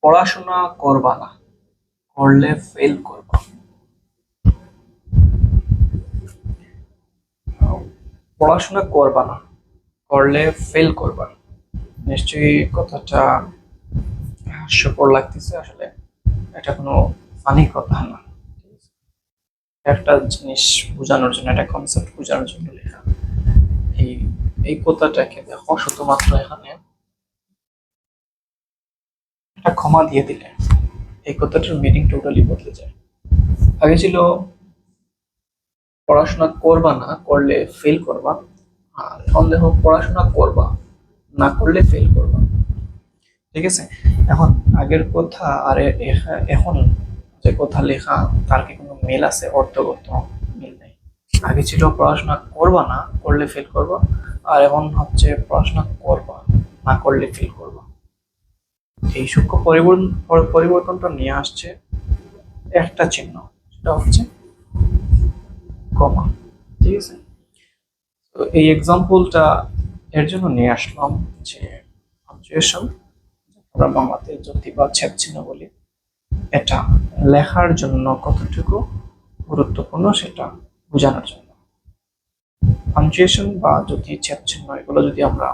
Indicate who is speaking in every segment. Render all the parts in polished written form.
Speaker 1: পড়াশোনা করবা না, করলে ফেল করবা। পড়াশোনা করবা না, করলে ফেল করবা। নিশ্চয়ই কথাটা হাস্যকর লাগতেছে। আসলে এটা কোনো ফানি কথা না, একটা জিনিস বোঝানোর জন্য, একটা কনসেপ্ট বোঝানোর জন্য লেখা। এই এই কথাটাকে দেখো, শুধুমাত্র এখানে একটা ক্ষমা দিয়ে দিলে এই কথাটার মিনিং টোটালি বদলে যায়। আগে ছিল পড়াশোনা করবা না, করলে ফেল করবা। আর এখন দেখো পড়াশোনা করবা, না করলে ফেল করবা। ঠিক আছে? এখন আগের কথা আর এখন যে কথা লেখা, তার কি কোনো মিল আছে? অর্থগত মিল নেই। আগে ছিল পড়াশোনা করবা না, করলে ফেল করবা। আর এখন হচ্ছে পড়াশোনা করবা, না করলে ফেল করবা। এই সূক্ষ্ম পরিবর্তনটা নিয়ে আসছে একটা চিহ্ন, সেটা হচ্ছে কমা। ঠিক আছে? তো এই এক্সাম্পলটা এর জন্য নিয়ে আসলাম যে পাঞ্চুয়েশন, আমরা বাংলাতে যুক্তি বা ছেদ চিহ্ন বলি, এটা লেখার জন্য কতটুকু গুরুত্বপূর্ণ সেটা বোঝানোর জন্য। পাঞ্চুয়েশন বা যদি ছেদ চিহ্ন এগুলো যদি আমরা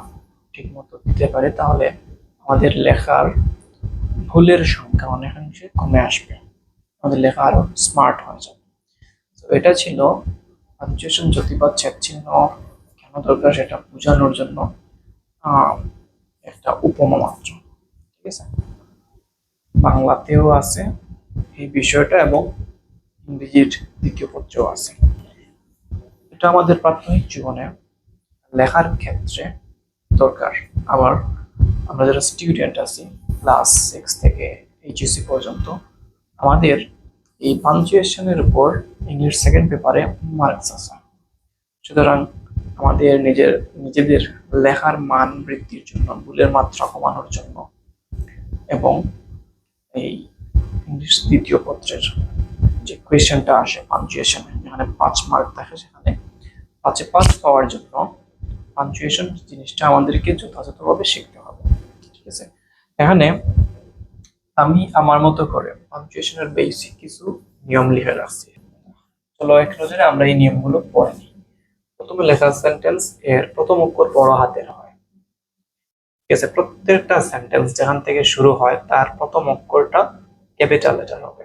Speaker 1: ঠিক মতো দিতে পারি, তাহলে আমাদের লেখার ভুলের সংখ্যা অনেকাংশে কমে আসবে, আমাদের লেখা আরো স্মার্ট হয়ে যাবে। তো এটা ছিল পাঞ্চুয়েশন, যুক্তি বা ছেদ চিহ্ন কেন দরকার সেটা বোঝানোর জন্য একটা উপমা মাত্র। ঠিক আছে? বাংলাতেও আছে এই বিষয়টা এবং ইংরেজির দ্বিতীয় পত্রেও আছে। এটা আমাদের প্রাথমিক জীবনে লেখার ক্ষেত্রে দরকার। আবার আমরা যারা স্টুডেন্ট আছি ক্লাস 6 থেকে এইচএসসি পর্যন্ত, আমাদের এই পাঞ্চুয়েশনের উপর ইংলিশ সেকেন্ড পেপারে মার্কস আছে। সুতরাং আমাদের নিজেদের লেখার মান বৃদ্ধির জন্য, ভুলের মাত্রা কমানোর জন্য এবং এই ইংলিশ দ্বিতীয় পত্রের যে কোয়েশ্চেনটা আসে পাঞ্চুয়েশনে, যেখানে 5 মার্ক থাকে, সেখানে 5-এ 5 পাওয়ার জন্য পাঞ্চুয়েশন জিনিসটা আমাদেরকে যথাযথভাবে শিখতে হবে। ঠিক আছে? এখানে আমি আমার মতো করে পাঞ্চুয়েশনের বেসিক কিছু নিয়ম লিখে রাখছি। চলো এক নজরে আমরা এই নিয়মগুলো পড়ে নিই। প্রথমে লেখা সেন্টেন্স এর প্রথম অক্ষর বড় হাতের হয়। ঠিক আছে? প্রত্যেকটা সেন্টেন্স যেখান থেকে শুরু হয় তার প্রথম অক্ষরটা ক্যাপিটাল লেটার হবে।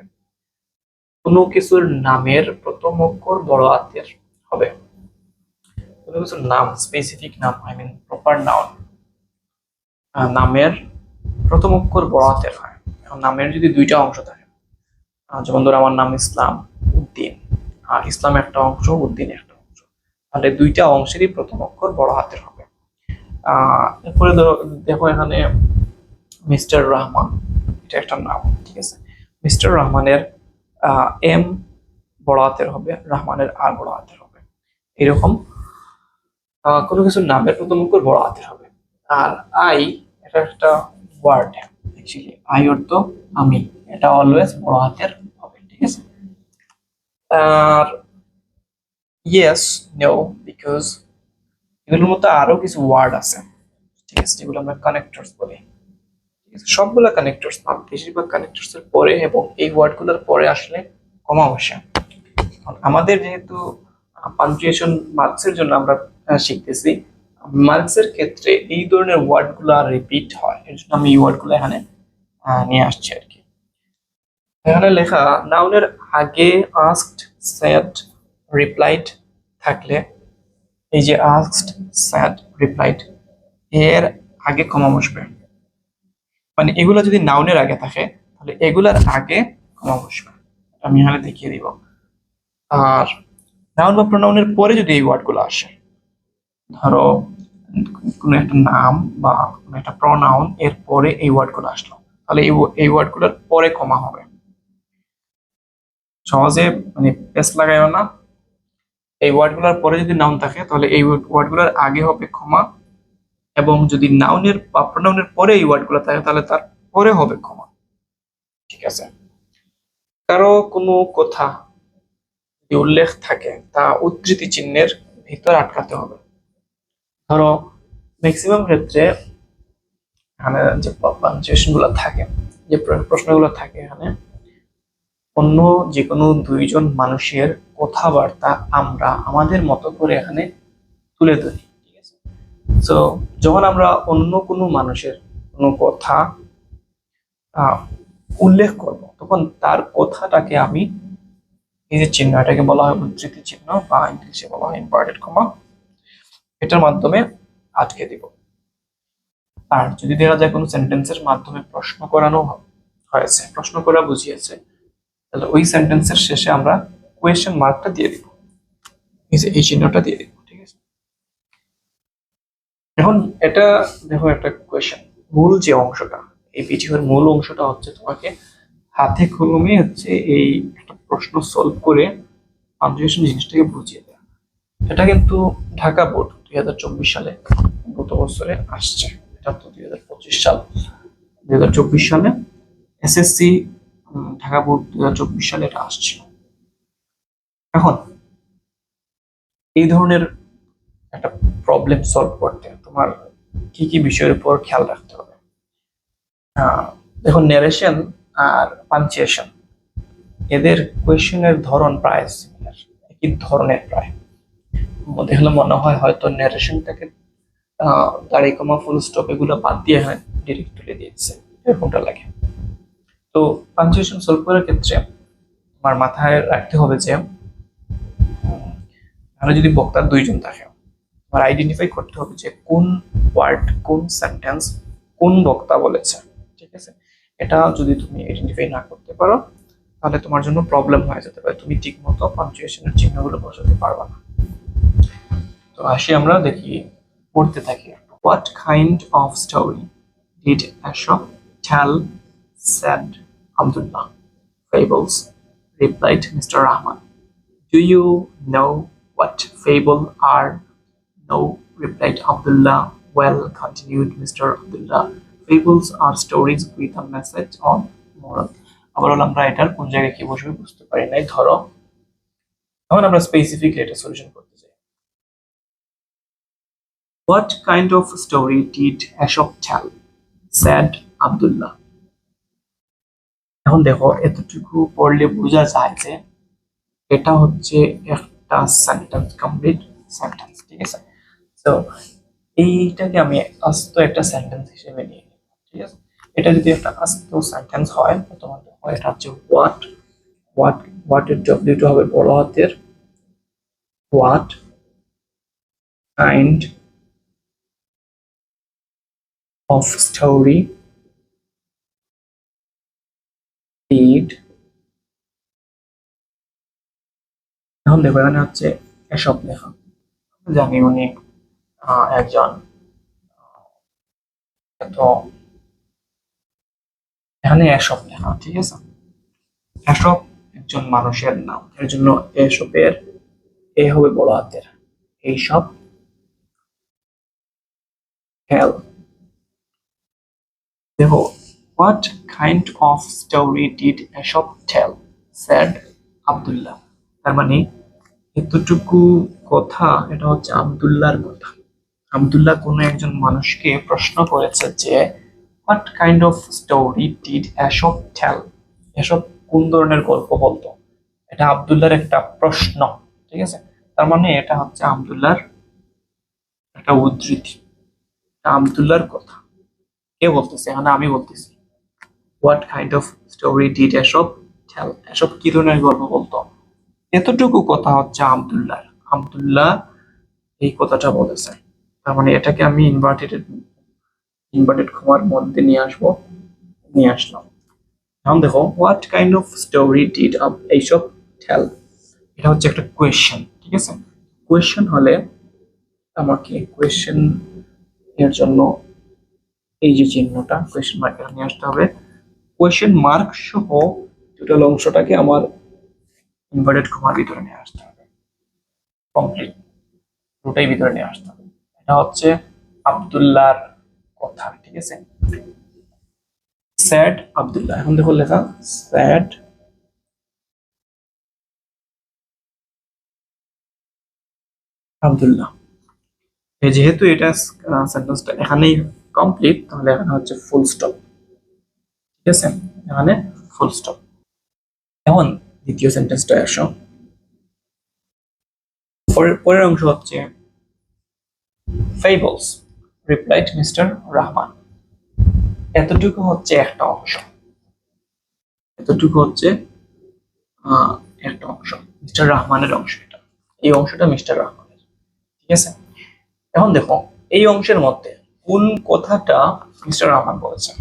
Speaker 1: কোনো কিছুর নামের প্রথম অক্ষর বড় হাতের হবে। কোনো কিছুর নাম, স্পেসিফিক নাম, আই মিন প্রপার নাউন, নামের প্রথম অক্ষর বড় হাতের হয়। এখন নামের যদি দুইটা অংশ থাকে, যেমন ধরো আমার নাম ইসলাম উদ্দিন, আর ইসলাম একটা অংশ, উদ্দিন একটা অংশ, তাহলে দুইটা অংশেরই প্রথম অক্ষর বড় হাতের হবে। এরপরে ধরো দেখো এখানে মিস্টার রহমান, এটা একটা নাম। ঠিক আছে? মিস্টার রহমানের এম বড় হাতের হবে, রহমানের আর বড় হাতের হবে। এরকম কোনো কিছুর নামের প্রথম অক্ষর বড় হাতের হবে। আর আই, এটা একটা ওয়ার্ড, অ্যাকচুয়ালি আই অর্থ আমি, এটা অলওয়েজ বড় হাতের হবে। ঠিক আছে? আর ইয়েস, নো, বিকজ, এগুলোর মধ্যে আরো কিছু ওয়ার্ড আছে। ঠিক আছে? যেগুলো আমরা কানেক্টরস বলি। ঠিক আছে? সবগুলা কানেক্টরস না, বেশিরভাগ কানেক্টরস এর পরে এবং এই ওয়ার্ডগুলোর পরে আসলে কমা বসে। আমাদের যেহেতু পাঞ্চুয়েশন মার্কসের জন্য আমরা শিখতেছি, মার্কসের ক্ষেত্রে এই ধরনের ওয়ার্ডগুলো রিপিট হয়, এর জন্য আমি এই ওয়ার্ডগুলো এখানে নিয়ে আসছি আর কি। এখানে লেখা নাউনের আগে আস্কড, সেড, রিপ্লাইড থাকলে, এই যে আস্কড, সেড, রিপ্লাইড, এর আগে কমা বসবে। মানে এগুলা যদি নাউনের আগে থাকে তাহলে এগুলার আগে কমা বসবে। আমি এখানে দেখিয়ে দিব। আর নাউন বা প্রোনাউনের পরে যদি এই ওয়ার্ডগুলো আসে, ধরো কোনো একটা নাম বা কোনো একটা প্রোনাউন এর পরে এই ওয়ার্ডগুলো আসলো, তাহলে এই ওয়ার্ডগুলোর পরে কমা হবে। সহজে মানে পেস লাগাইও না। এই ওয়ার্ডগুলোর পরে যদি নাউন থাকে তাহলে এই ওয়ার্ডগুলোর আগে হবে কমা, এবং যদি নাউনের বা প্রোনাউনের পরে এই ওয়ার্ডগুলো থাকে তাহলে তার পরে হবে কমা। ঠিক আছে? কারো কোনো কথা যদি উল্লেখ থাকে তা উদ্ধৃতি চিহ্নের ভিতর আটকাতে হবে। ধরো ম্যাক্সিমাম ক্ষেত্রে এখানে যে পাঞ্চুয়েশন গুলো থাকে, যে প্রশ্নগুলো থাকে এখানে, অন্য যে কোনো দুইজন মানুষের কথাবার্তা আমরা আমাদের মতো করে এখানে তুলে ধরি, ঠিক আছে? তো যখন আমরা অন্য কোনো মানুষের কোনো কথা আহ, উল্লেখ করব, তখন তার কথাটাকে আমি এই যে চিহ্ন, এটাকে বলা হয় উদ্ধৃতি চিহ্ন বা ইংলিশে বলা হয় ইনভার্টেড কমা, এটার মাধ্যমে আটকে দিব। আর যদি দেখা যায় কোনো সেন্টেন্সের মাধ্যমে প্রশ্ন করানো হয়েছে, প্রশ্ন করা বুঝিয়েছে, তাহলে ওই সেন্টেন্সের শেষে আমরা কোয়েশ্চেন মার্কটা দিয়ে দিব, এই যে এই চিহ্নটা দিয়ে দিব, ঠিক আছে? এখন এটা দেখো একটা কোয়েশ্চেন, মূল যে অংশটা, এই ভিডিওর মূল অংশটা হচ্ছে তোমাকে হাতে কলমে হচ্ছে এই একটা প্রশ্ন সলভ করে পাঞ্চুয়েশন জিনিসটাকে বুঝিয়ে দেয়। এটা কিন্তু ঢাকা বোর্ড 2024 সালে, গত বছরে আসছে। এটা তো 2025 সাল, 2024 সালে এসএসসি ঢাকা বোর্ড 2024 সালে এটা আসছিল। এখন এই ধরনের একটা প্রবলেম সলভ করতে তোমার কি কি বিষয়ের উপর খেয়াল রাখতে হবে? দেখো, ন্যারেশন আর পাঞ্চুয়েশন, এদের কোয়েশ্চেনের ধরন প্রায় সিমিলার, একই ধরনের প্রায়। দেখলে মনে হয় হয়তো ন্যারেশনটাকে দাড়ি কমা ফুল স্টপ এগুলো বাদ দিয়ে হয় ডিরেক্ট তুলে দিয়েছে, এরকমটা লাগে। তো পাঞ্চুয়েশন সলভ করার ক্ষেত্রে আমার মাথায় রাখতে হবে যে তাহলে যদি বক্তার দুইজন থাকে, আমার আইডেন্টিফাই করতে হবে যে কোন ওয়ার্ড, কোন সেন্টেন্স কোন বক্তা বলেছে, ঠিক আছে? এটা যদি তুমি আইডেন্টিফাই না করতে পারো, তাহলে তোমার জন্য প্রবলেম হয়ে যেতে পারে, তুমি ঠিক মতো পাঞ্চুয়েশনের চিহ্নগুলো বসাতে পারবে না। তো আসি আমরা দেখি, পড়তে থাকি। What kind of story did Ashok tell? Said Abdullah. Fables, replied Mr. Rahman. Do you know what fable are? No, replied Abdullah. Well, continued Mr. Abdullah, fables are stories with a message or moral. আবার আমরা এটার কোন জায়গায় কি বসবে বুঝতে পারি নাই। ধরো এখন আমরা স্পেসিফিকলি এটা সলিউশন করতে চাই। What kind of story did Ashok tell? Said Abdullah. এখন দেখো, এতটুকু পড়লে বোঝা যায় যে এটা হচ্ছে একটা সেন্টেন্স, কমপ্লিট সেন্টেন্স, ঠিক আছে? তো এইটাকে আমি আস্ত একটা সেন্টেন্স হিসেবে নিয়ে নিই, ঠিক আছে? এটা যদি একটা আস্ত সেন্টেন্স হয়, তোমার হয় এটা হচ্ছে হোয়াট, হোয়াট এর ডব্লিউটা হবে বড় হাতের, what kind of story did, এখন দেখো এখানে হচ্ছে এসব লেখা, জানি উনি একজন, তো এখানে এসব লেখা, ঠিক আছে? এসব একজন মানুষের নাম, এর জন্য এসবের এ হবে বড় হাতের, এইসব হেল। দেখো, what kind of story did এসব টেল? স্যাড আব্দুল্লাহ। তার মানে এতটুকু কথা এটা হচ্ছে আব্দুল্লাহর কথা। আব্দুল্লাহ কোনো একজন মানুষকে প্রশ্ন করেছে যে what kind of story did এসব টেল, এসব কোন ধরনের গল্প বলতো। এটা আব্দুল্লাহর একটা প্রশ্ন, ঠিক আছে? তার মানে এটা হচ্ছে আব্দুল্লাহর একটা উদ্ধৃতি, এটা আব্দুল্লাহর কথা। কে বলতেছে? এখানে আমি বলতেছি। What kind of story did এসব টেল, এসব কি ধরনের গল্প বলতো। এতটুকু কথা হচ্ছে আব্দুল্লাহ, আব্দুল্লাহ এই কথাটা বলেছে। তার মানে এটাকে আমি ইনভার্টেড কমার মধ্যে নিয়ে আসবো, নিয়ে আসলাম। এখন দেখো, what kind of story did এইসব টেল, এটা হচ্ছে একটা কোয়েশ্চেন, ঠিক আছে? কোয়েশ্চেন হলে আমাকে কোয়েশ্চেন এর জন্য এই যে চিহ্নটা কোয়েশ্চেন মার্ক নিয়ে আসতে হবে। কোয়েশ্চেন মার্ক সহ টোটাল অংশটাকে আমার ইনভার্টেড কমার ভিতরে নিয়ে আসতে হবে, কমপ্লিট পুরোটাই ভিতরে নিয়ে আসতে হবে। এটা হচ্ছে আব্দুল্লাহর কথা, ঠিক আছে? স্যাড আব্দুল্লাহ, এখন দেখো লেখা স্যাড আব্দুল্লাহ। যেহেতু এটা সেন্টেন্সটা এখানেই কমপ্লিট, তাহলে এখানে হচ্ছে ফুল স্টপ, ঠিক আছে, এখানে ফুল স্টপ। এখন দ্বিতীয় সেন্টেন্সটা আসো। পরের অংশ হচ্ছে fables replied মিস্টার রহমান। এতটুকু হচ্ছে একটা অংশ, এতটুকু হচ্ছে একটা অংশ, মিস্টার রহমানের অংশ। এটা এই অংশটা মিস্টার রহমানের, ঠিক আছে। এখন দেখো এই অংশের মধ্যে কোন কথাটা মিস্টার রহমান বলেছেন।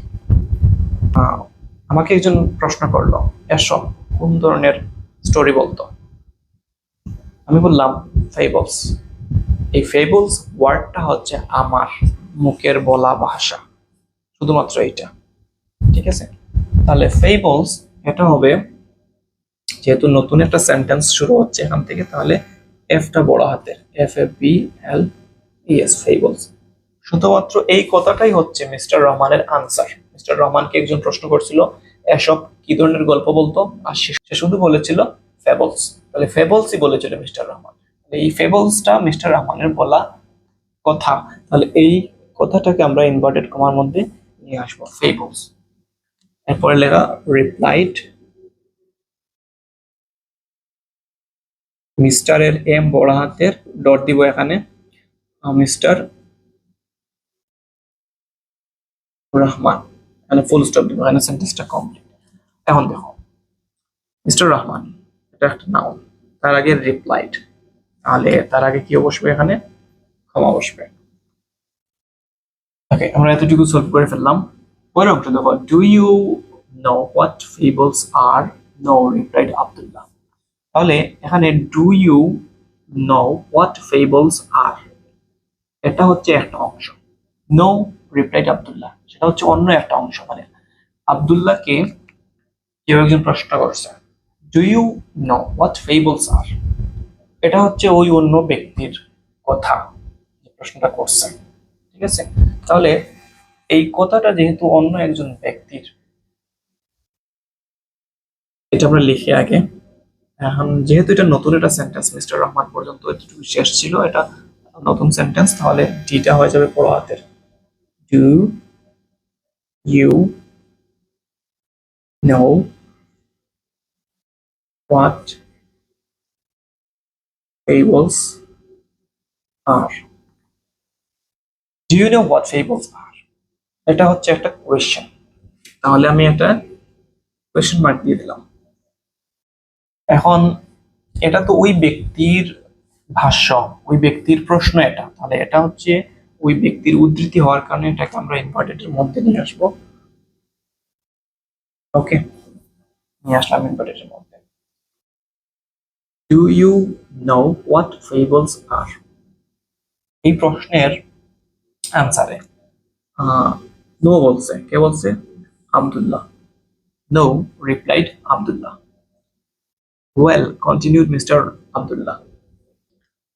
Speaker 1: আমাকে একজন প্রশ্ন করলো, এসব কোন ধরনের স্টোরি বলতো। আমি বললাম ফেবলস। এই ফেবলস ওয়ার্ডটা হচ্ছে আমার মুখের বলা ভাষা, শুধুমাত্র এইটা, ঠিক আছে। তাহলে ফেবলস এটা হবে, যেহেতু নতুন একটা সেন্টেন্স শুরু হচ্ছে এখান থেকে, তাহলে এফটা বড় হাতের, FABLES, ফেবলস। শুধুমাত্র এই কথাটাই হচ্ছে মিস্টার রহমানের আনসার। মিস্টার রহমানকে একজন প্রশ্ন করছিল এসব কি ধরনের গল্প বলতো, আর সে শুধু বলেছিল ফেবলস। তাহলে ফেবলসই বলেছিল মিস্টার রহমান। এই ফেবলসটা মিস্টার রহমানের বলা কথা, তাহলে এই কথাটাকে আমরা ইনভার্টেড কমার মধ্যে নিয়ে আসবো, ফেবলস। এরপরে লেখা রিপ্লাইড, মিস্টার এর এম বড় হাতের, ডট দিব এখানে, মিস্টার রহমান, এখানে ফুল স্টপ দিব, এখানে সেন্টেন্সটা কমপ্লিট। এখন দেখো মিস্টার রহমান এটা একটা নাউন, তার আগে রিপ্লাইড, তাহলে তার আগে কি বসবে, এখানে কমা বসবে। ওকে, আমরা এতটুকু সলভ করে ফেললাম। পরের অংশ দেখো, do you know what fables are, no replied Abdullah. তাহলে এখানে do you know what fables are, এটা হচ্ছে একটা অংশ। নো রিপ্লাইড আব্দুল্লাহ, সেটা হচ্ছে অন্য একটা অংশ। মানে আব্দুল্লাহকে কেউ একজন প্রশ্ন করছে, do you know what fables are, এটা হচ্ছে ওই অন্য ব্যক্তির কথা যে প্রশ্নটা করছেন, ঠিক আছে। তাহলে এই কথাটা যেহেতু অন্য একজন ব্যক্তির, এটা আমরা লিখে আগে। এখন যেহেতু এটা নতুন একটা সেন্টেন্স, মিস্টার রহমান পর্যন্ত এটুকু শেষ ছিল, এটা নতুন সেন্টেন্স, তাহলে ডিটা হয়ে যাবে বড় হাতের। Do you know what fables are, do you know what fables are, এটা হচ্ছে একটা কোয়েশ্চেন, তাহলে আমি একটা কোয়েশ্চেন মার্ক দিয়ে দিলাম। এখন এটা তো ওই ব্যক্তির ভাষ্য, ওই ব্যক্তির প্রশ্ন এটা, তাহলে এটা হচ্ছে ওই ব্যক্তির উদ্ধৃতি হওয়ার কারণে এটাকে আমরা ইনভার্টেডের মধ্যে নিয়ে আসবো। ওকে, নিয়ে আসলাম ইনভার্টেডের মধ্যে। Do you know what fables are, এই প্রশ্নের আনসারে নো বলছে, কে বলছে, Abdullah. No replied Abdullah. Well continued mister Abdullah.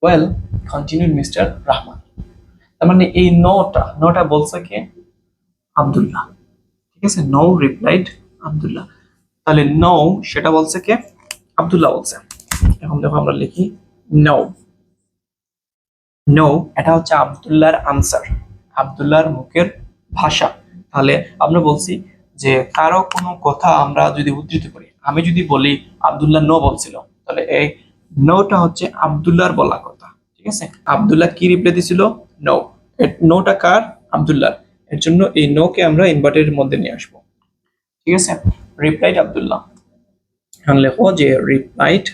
Speaker 1: Well continued mister Rahman. তার মানে এই নটা বলছে কে, আব্দুল্লাহ, ঠিক আছে। নো রিপ্লাইড আব্দুল্লাহ, তাহলে নো সেটা বলছে কে, আব্দুল্লাহ বলছে। এখন দেখো আমরা লিখি নো। নো এটা হচ্ছে আব্দুল্লাহর আনসার, আব্দুল্লাহর মুখের ভাষা। তাহলে আমরা বলছি যে কারো কোনো কথা আমরা যদি উদ্ধৃত করি, আমি যদি বলি আব্দুল্লাহ নো বলছিল, তাহলে এই নোটা হচ্ছে আব্দুল্লাহর বলা কথা, ঠিক আছে। আব্দুল্লাহ কি রিপ্লাই দিছিল, নো। নোটা কার, আব্দুল্লাহ। এর জন্য এই নো কে আমরা ইনভার্টের মধ্যে নিয়ে আসবো, ঠিক আছে। রিপ্লাইড আব্দুল্লাহ, এখন লেখো যে রিপ্লাইড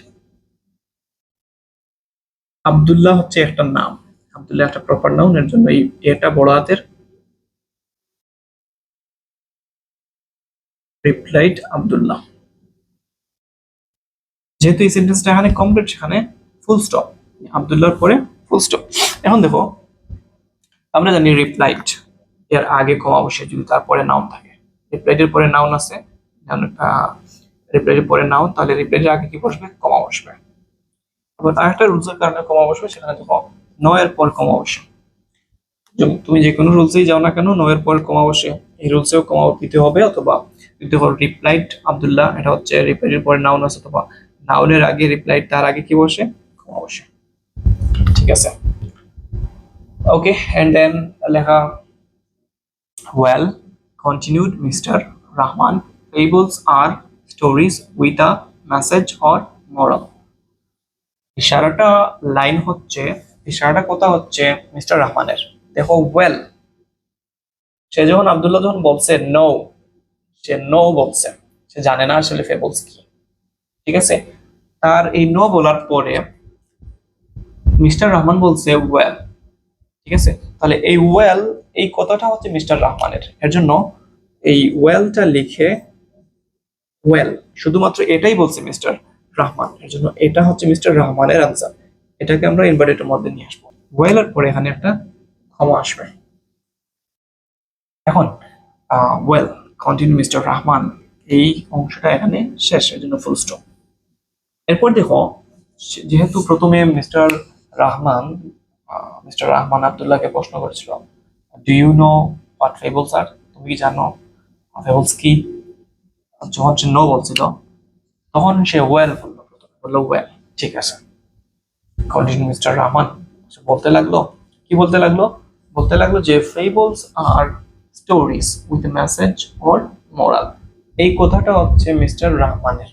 Speaker 1: আব্দুল্লাহ হচ্ছে একটা নাম, আব্দুল্লাহ একটা প্রপার নাউন, এর জন্য এই এটা বড় হাতের, রিপ্লাইড আব্দুল্লাহ। যেহেতু এই সেন্টেন্সটা এখানে কমপ্লিট, সেখানে ফুল স্টপ, আব্দুল্লাহর পরে ফুল স্টপ। এখন দেখো আমরা জানি রিপ্লাইড এর আগে কমা বসে যদি তারপরে নাউন থাকে, রিপ্লাইডের পরে নাউন আছে, রিপ্লাইডের পরে নাউন, তাহলে রিপ্লাইডের আগে কি বসবে, কমা বসবে। আবার আরেকটা রুলসের কারণে কমা বসবে, সেখানে দেখো নো এর পর কমা বসে। তুমি যে কোনো রুলসেই যাও না কেন, নো এর পর কমা বসে, এই রুলসেও কমা দিতে হবে। অথবা দেখো রিপ্লাইড আব্দুল্লাহ, এটা হচ্ছে রিপ্লাইডের পরে নাউন আছে, অথবা নাউনের আগে রিপ্লাইড, তার আগে কি বসে, কমা বসে, ঠিক আছে। ওকে, এন্ড দেন লেখা well continued mister Rahman, fables are stories with a message or moral. ইশারাটা লাইন হচ্ছে, ইশারাটা কথা হচ্ছে মিস্টার রহমানের। দেখো ওয়েল, সে যখন আব্দুল্লাহ যখন বলছে নো, সে নো বলছে, সে জানে না আসলে ফেবলস কি। ঠিক আছে, তার এই নো বলার পরে মিস্টার রহমান বলছে ওয়েল। ঠিক আছে, তাহলে এই ওয়েল, এই কথাটা হচ্ছে মিস্টার রহমানের, এর জন্য এই ওয়েলটা লিখে ওয়েল, শুধুমাত্র এটাই বলছে মিস্টার রহমান, এর জন্য এটা হচ্ছে মিস্টার রহমানের আনসার। এটাকে আমরা ইনভার্টেডের মধ্যে নিয়ে আসবো। ওয়েল এর পরে এখানে একটা ক্ষমা আসবে। এখন ওয়েল কন্টিনিউ মিস্টার রহমান, এই অংশটা এখানে শেষ, এর জন্য ফুল স্টপ। এরপর দেখো, যেহেতু প্রথমে মিস্টার রহমান আব্দুল্লাহকে প্রশ্ন করেছিল, do you know what fables are, তুমি কি জানো ফেবলস কি? যখন সে নো বলছিল তখন সে ওয়েল বললো, প্রথমে বললো ওয়েল। ঠিক আছে, কন্টিনিউ মিস্টার রহমান বলতে লাগলো, কি বলতে লাগলো? বলতে লাগলো যে fables are stories with message or moral. এই কথাটা হচ্ছে মিস্টার রহমানের।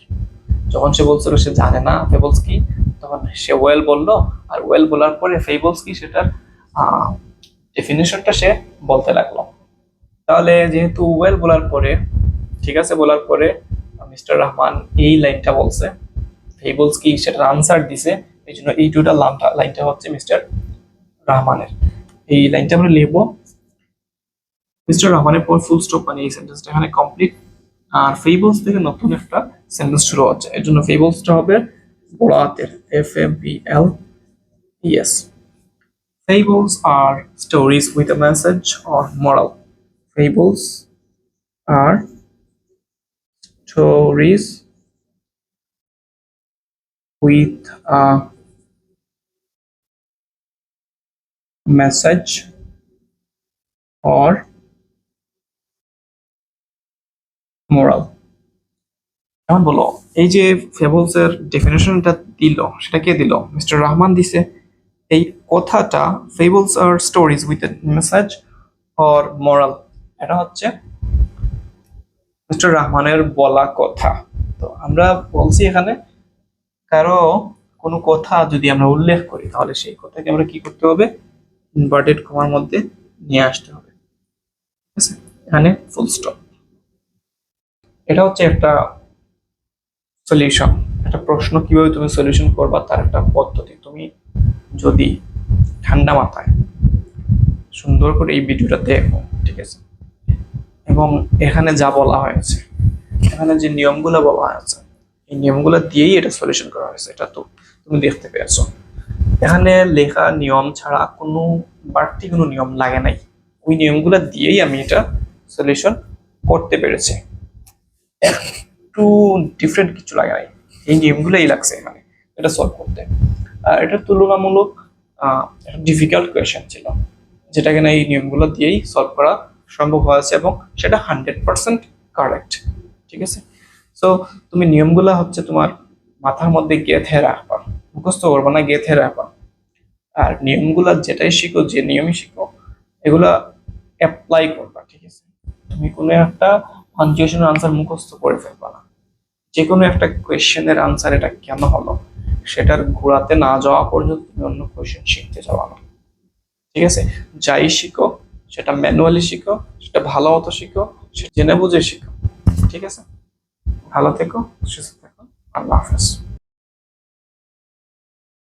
Speaker 1: যখন সে বলছিল সে জানে না ফেবলস কি, তখন সে ওয়েল বললো, আর ওয়েল বলার পরে ফেবলস কি সেটার ডেফিনেশনটা সে বলতে লাগলো। তাহলে যেহেতু ওয়েল বলার পরে, ঠিক আছে, বলার পরে মিস্টার রহমান এই লাইনটা বলছে, ফেবলস কি সেটার আনসার দিছে, এই জন্য এই টোটাল লাইনটা হচ্ছে মিস্টার রহমানের। এই লাইনটা আমরা লিখবো মিস্টার রহমানের পর ফুল স্টপ, মানে এই সেন্টেন্সটা এখানে কমপ্লিট। আর ফেবলস থেকে নতুন একটা সেন্টেন্স শুরু হচ্ছে, এর জন্য ফেবলসটা হবে বড় হাতের FABLES। Fables are stories with a message or moral. Fables are stories with a message or moral. এখন বলো, এই যে ফেবলস এর ডেফিনেশনটা দিল, সেটা কে দিল? মিস্টার রহমান দিছে। এই কথাটা fables are stories with a message or moral, এটা হচ্ছে মিস্টার রহমানের বলা কথা। তো আমরা বলছি এখানে কারো কোনো কথা যদি আমরা উল্লেখ করি, তাহলে সেই কথাকে আমরা কি করতে হবে? ইনভার্টেড কমার মধ্যে নিয়ে আসতে হবে। ঠিক আছে, এখানে ফুল স্টপ। এটা হচ্ছে একটা সলিউশন, একটা প্রশ্ন কিভাবে তুমি সলিউশন করবা তার একটা পদ্ধতি। তুমি যদি ঠান্ডা মাথায় সুন্দর করে এই ভিডিওটা দেখো, ঠিক আছে, এবং এখানে যা বলা হয়েছে, এখানে যে নিয়মগুলো বলা হয়েছে, এই নিয়মগুলো দিয়েই এটা সলিউশন করা হয়েছে, এটা তো তুমি দেখতে পেয়েছো। এখানে লেখা নিয়ম ছাড়া কোনো বাড়তি কোনো নিয়ম লাগে নাই, ওই নিয়মগুলো দিয়েই আমি এটা সলিউশন করতে পেরেছি, একটু ডিফারেন্ট কিছু লাগে নাই, এই নিয়মগুলোই লাগছে এখানে এটা সলভ করতে। আর এটা তুলনামূলক একটা ডিফিকাল্ট কোয়েশ্চেন ছিল, যেটা কিনা এই নিয়মগুলো দিয়েই সলভ করা সম্ভব হয়েছে, এবং সেটা 100% কারেক্ট। ঠিক আছে, সো তুমি নিয়মগুলো হচ্ছে তোমার মাথার মধ্যে গেঁথে রাখবা, মুখস্থ করবা না, গেঁথে রাখবা। আর নিয়মগুলা যেটাই শিখো, যে নিয়মই শিখো, এগুলা অ্যাপ্লাই করবা। ঠিক আছে, তুমি কোনো একটা পাঞ্চুয়েশনের আনসার মুখস্থ করে ফেলবা না, যে কোনো একটা কোয়েশ্চেনের আনসার এটা কেন হলো সেটার ঘোরাতে না যাওয়া পর্যন্ত তুমি অন্য কোয়েশ্চেন শিখতে যাওয়া না। ঠিক আছে, যাই শিখো সেটা ম্যানুয়ালি শিখো, সেটা ভালো মতো শিখো, সেটা জেনে বুঝে শিখো। ঠিক আছে, ভালো থেকো, সুস্থ থেকো, আল্লাহ হাফেজ।